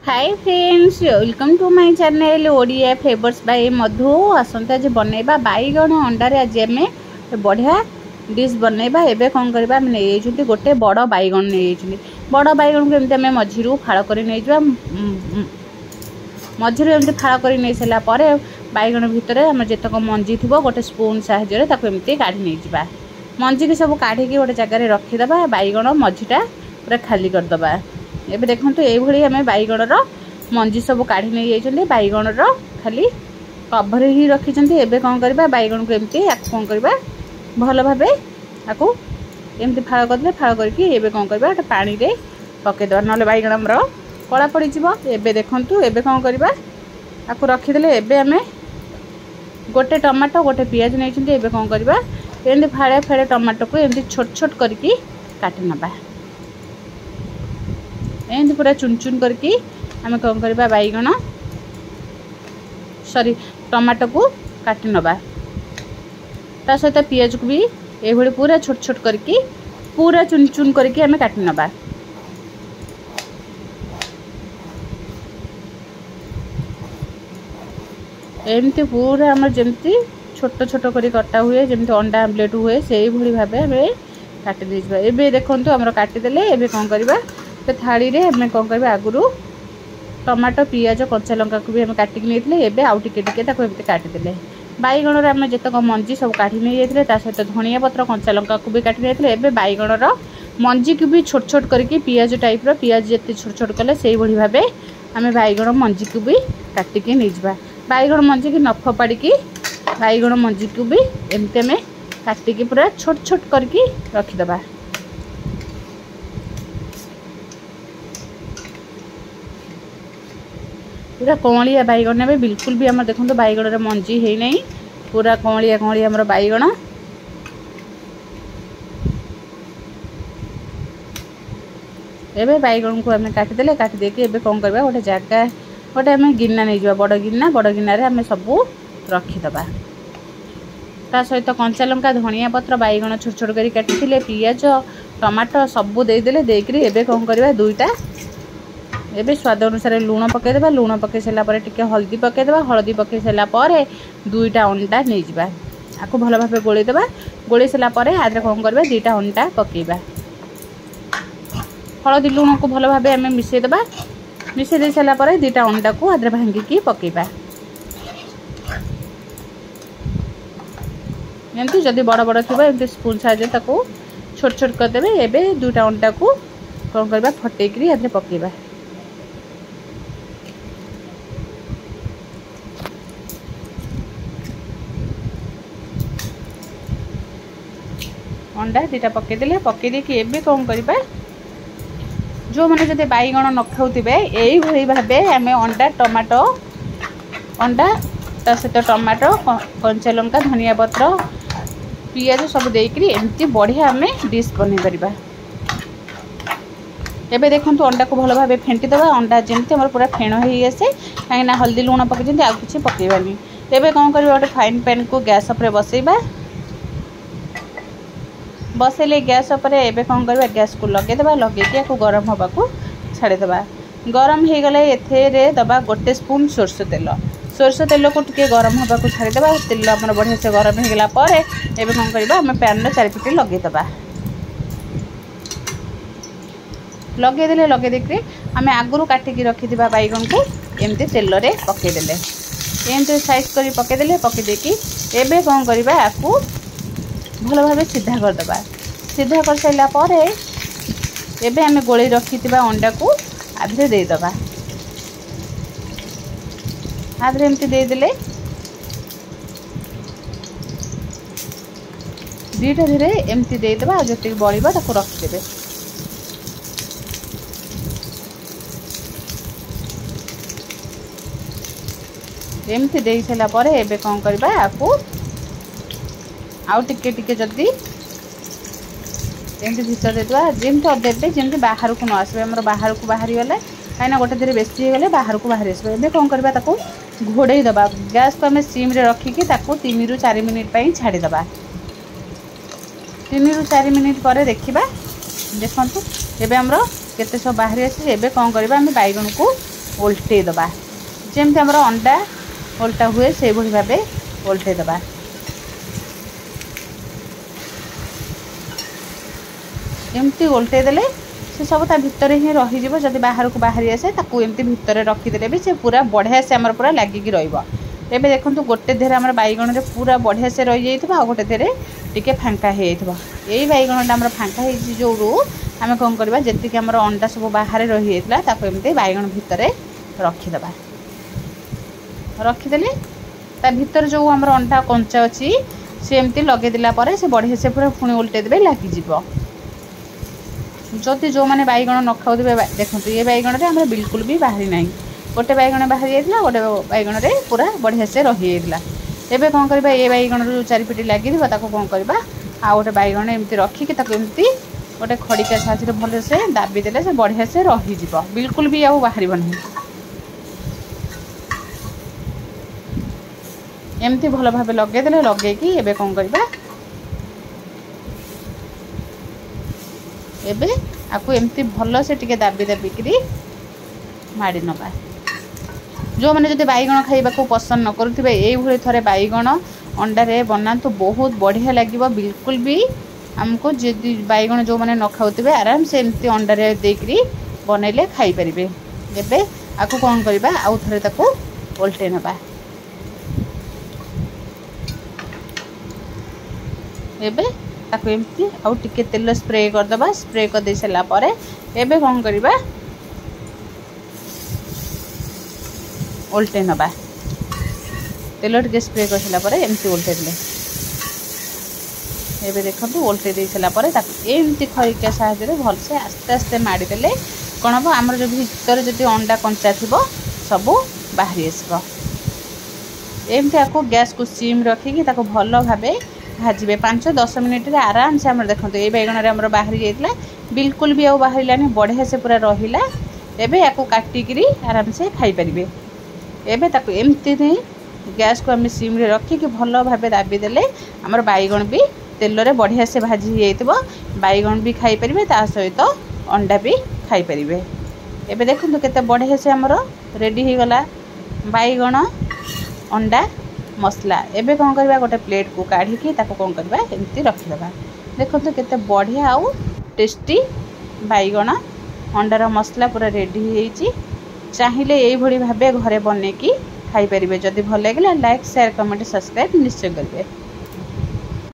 Hi friends, welcome to my channel Odia flavours by Madhu. आसंता आज बनैबा बैगन अंडार। आज आम बढ़िया डिश बनैबा। एबे कौन करबा, नहीं गोटे बड़ बैगन नहीं बड़ बैगन को एमती आम मझिरू फाड़ कर नहीं जा। मझिरू एमती फाड़ कर नहीं सारा पर बैगन भितर आम जितक मंजी थी गोटे स्पून साहाଯ୍य एमती काढ़ी नहीं जा। मंजी की सब काढ़ी गोटे जगार रखीदे। बैगन मझीटा पूरा खाली करदे। एबे देखंतु एभली आम बैगणर मंजी सब काढ़ी नहीं जाइए। बैगणर खाली कभर ही रखिंट। एबे कौन करबा, बैगण को एमती कौन करबा भल भाव आपको एमती फाड़ करदे। फाड़ करके एबे कौन करबा, गोटे पानी रे पकेदबा, ना बैगण आमर कला पड़ जाव। एबे देखंतु एबे कौन करबा, आपको रखीदे। एबे आम गोटे टमाटो गोटे पियाज नहीं। एबे कौन करबा, एमती फाड़े फाड़े टमाटो को एमती छोट छोट करके काटी नबा। एमती पूरा चुन चुन करके आम कौन करबा, बैगण सॉरी टमाटो को काटी नबा। ता सहित पियाज को भी ये पूरा छोट छोट करके पूरा चुन चुन करके आम काटी नबा। एमती पूरा आम जमती छोट छोट कर कटा हुए, जमती अंडा आमलेट हुए से भली भाव आम काटी दीजिए। एबे देखंतु आमर काटिदेले। एबे कौन करबा, थाली रे आम कौन करबा, आगुरु टमाटो पियाज कच्चा लंका को भी आम काटिक नहीं। एबे आउ टिके टिके ताको एमती काटिदेले। बैगणर आम जितक मंजी सब काढ़ी नहीं जाते, सहित धनिया पत्र कच्चा लंका को भी काटी नहीं। एबे बैगणर मंजी को भी छोट छोट करके पियाज टाइप पियाज जिते छोट छोट कले से भली भाव आम बैगण मंजी को भी काटिक नहीं जा। बैगण मंजी की न फपाड़ी बैगण मंजी को भी एमती आम काटिक पूरा छोट छोट करके रखीदबा। पूरा कौलिया बैगण ने बिल्कुल भी आम देखो बैगण मंजी है नहीं, पूरा कौलिया कौलिया आमर बैगण। एबे बैगण को आम काटिदेले। काटिदे एबे कौन करबा, गोटे जगह गोटे आम गिना नहीं जा, बड़ गिना आम सब रखीदबा। ता सहित कंचा लंका धनिया पत्र बैगण छोट छोट कर काटी पियाज टमाटो सबू देदेले। देकरी एबे कौन करबा, दुईटा एबे स्वाद अनुसार लुण पकईदेबा। लुण पकई सारा टिके हल्दी पकईदेबा। हल्दी पकई सारा दुईटा अंडा नहीं जा। आपको भल भाव गोलेदेबा। गोले सारा आदि कौन करबा, दुईटा अंडा पकईबा। हल्दी लुण को भल भाव आम मिसेदेबा। मिसे दे सारा दुईटा अंडा को आदि भांगिकी पकईबा। एमती जदि बड़ बड़ थी एमती स्पून साहाଯ୍य ताको छोट छोट करदेबे। एबे दुईटा अंडा को कौन करबा, फटेकरी आदि पकईबा। अंडा दुईटा पकईदे। पकईदे एबे कौन करबा, जो मैंने जब बैगण न खाऊे यही भाव आम अंडा टमाटो अंडा ता सहित टमाटो कंचा लंका धनिया पत्र पियाज सब देकरी एमती बढ़िया आम डिश बन पारिबा। एबे देखंतु अंडा को भल भाव फेंटी दबा। अंडा जमती आम पूरा फेण हो आसे, कहीं हल्दी लुण पकई आउ कि पकईबानी। एबे कौन करबा, गोटे फाइन पैन को गैस उपरे बसैबा। बसैले गैस उपरे एबे कौन करबा, गैस को लगेदेबा। लगेकी आपको गरम होगा को छाड़देबा। गरम हो गले एथे दबा गोटे स्पून सोरष तेल। सोरष तेल को टिके गरम होगा को छाड़देबा। तेल आम बढ़िया से गरम हो गला पर एबे कौन करबा, आम पैन चारिपटे लगेदेबा। लगेदेले लगेदेक आम आगुरी काटिकी रखिथिबा बैगण को एमती तेल रे पकईदेले। एमती साइज करी पकईदेले। पकईदेकी एबे कौन करबा, आपको भल भाव सीधा करदबा। सीधा कर सारा पर एबे आम गोले रखी अंडा को आधे देदबा। आधे एमती देदेले दुईटा धीरे एमती देदबा। जी बड़ा ताको रखिदेबे। एमती दे सारा पर एबे कौन करबा, आपको आउ टिके टिके जदि एमती भीतर देदेबा। जमती देवे जमी बाहर को न आसबे, आम बाहर को बाहरी गले कहीं गोटे धीरे बेसी गले बाहर को बाहरी आसबे। एबे कौन करबा, ताको घोड़े दबा। गैस को आम सिम रे रखिकी ताको 3 ରୁ 4 मिनिट छाड़ीदबा। 3 ରୁ 4 मिनिट पर देखा। देखंतु एबे हमरो केते सब बाहरी आसी। एबे कौन करबा, आम बैगण को ओल्टे दबा जेमती हमर अंडा ओल्टा हुए से भली भाबे ओल्टे दबा। एमती ओल्टे देले से सब ता भितर ही रही जीवो जदि बाहर को बाहरी आसे ताकू एमती भितर रखी देले भी से पूरा बढ़िया से हमर पूरा लागी की रहइबो। एबे देखंतु गोटे धेरे हमर बाईगण रे पूरा बढ़िया से रही जाइतबा आ गोटे धेरे टिके फांका हे जाइतबा। एई बाईगणटा हमर फांका हे जी जोरू आमे कोन करबा जति के हमर अंडा सब बाहर रही जाइतला ताकू एमती बाईगण भितरे रखी दबा। रखी देले ता भितर जो हमर अंडा कंचा अछि से एमती लगे दिला परे से बढ़िया से पूरा पुणी उल्टे देबे लागी जीवो। जदि जो माने बाईगण न खाउदिबे देखंतु ये बाईगण रे हमर बिल्कुल भी बाहरी नाही। गोटे बाईगण बाहरी जाइतला गोटे बाईगण रे पूरा बढ़िया से रही जाइतला। एबे कोन करबा ए बाईगण रो चारि पिटी लागी दिबा ताको कोन करबा आ गोटे बाईगण एमती रखी के ताको एमती गोटे खड़िका साहाय्य भले से दाबी देले से बढ़िया से रही जीवो बिल्कुल भी आउ बाहरी बनै। एमती भल भाबे लगे देले लगे की एबे कोन करबा एबे आकु एमती भल से टिके दाबी दाबी करी माड़ी नबा। जो मैंने जब बाईगण खाइबा को पसंद न करुथिबे एई भली थरे बाईगण अंडा रे बनातु बहुत बढ़िया लागिबो। बिल्कुल भी हमको जदि बाईगण जो मैंने न खाउथिबे आराम से एमती अंडा रे देकरी बनैले खाई परिबे। एबे आकु कोन करबा आउ थरे ताकू उल्टे नबा। एबे ताकू एमती आउ टिके तेल स्प्रे कर दबा। स्प्रे कर दे सला परे एबे कोन करबा उल्टे नबा। तेल टिके स्प्रे कर सला परे एमती उल्टे देले एबे देखंतु उल्टे दे सला परे ताकू एमती खरिका साहाय्य रे भल से आस्ते आस्ते माडी देले कोन हो हमर जो भीतर जति अंडा कंचा थिबो सब बाहरी आसबो। एमती आकू गैस को सिम रखी कि ताकू भल भाबे भाजबे 5-10 मिनिट रे आराम से हमर देखंतु ए बैगण रे हमर बाहरी जाइतला बिल्कुल भी आउ बाहरिलानी बढ़िया से पूरा रहिला। एबे याकू काटी करी आराम से खाई परिबे। एबे ताकू एमती नै गैस को हम सिम रे रखी कि भल भाबे दाबी देले हमर बैगण भी तेल रे बढ़िया से भाजी जाइतबो। बैगण भी खाई परिबे ता सहित अंडा भी खाई परिबे। एबे देखंतु केते बढ़िया से हमर रेडी हे गला बैगण अंडा मसला। एबे कोन करबा गोटे प्लेट को काढी कि ताको कोन करबा एमती रखि देबा। देखंतु केते बढ़िया आउ टेस्टी बैगण अंडार मसला पूरा रेडी हेइची। चाहिले एई भली भाबे घरे बने की खाई परिबे। जदि भल लागला लाइक शेयर कमेंट सब्सक्राइब निश्चय करबे।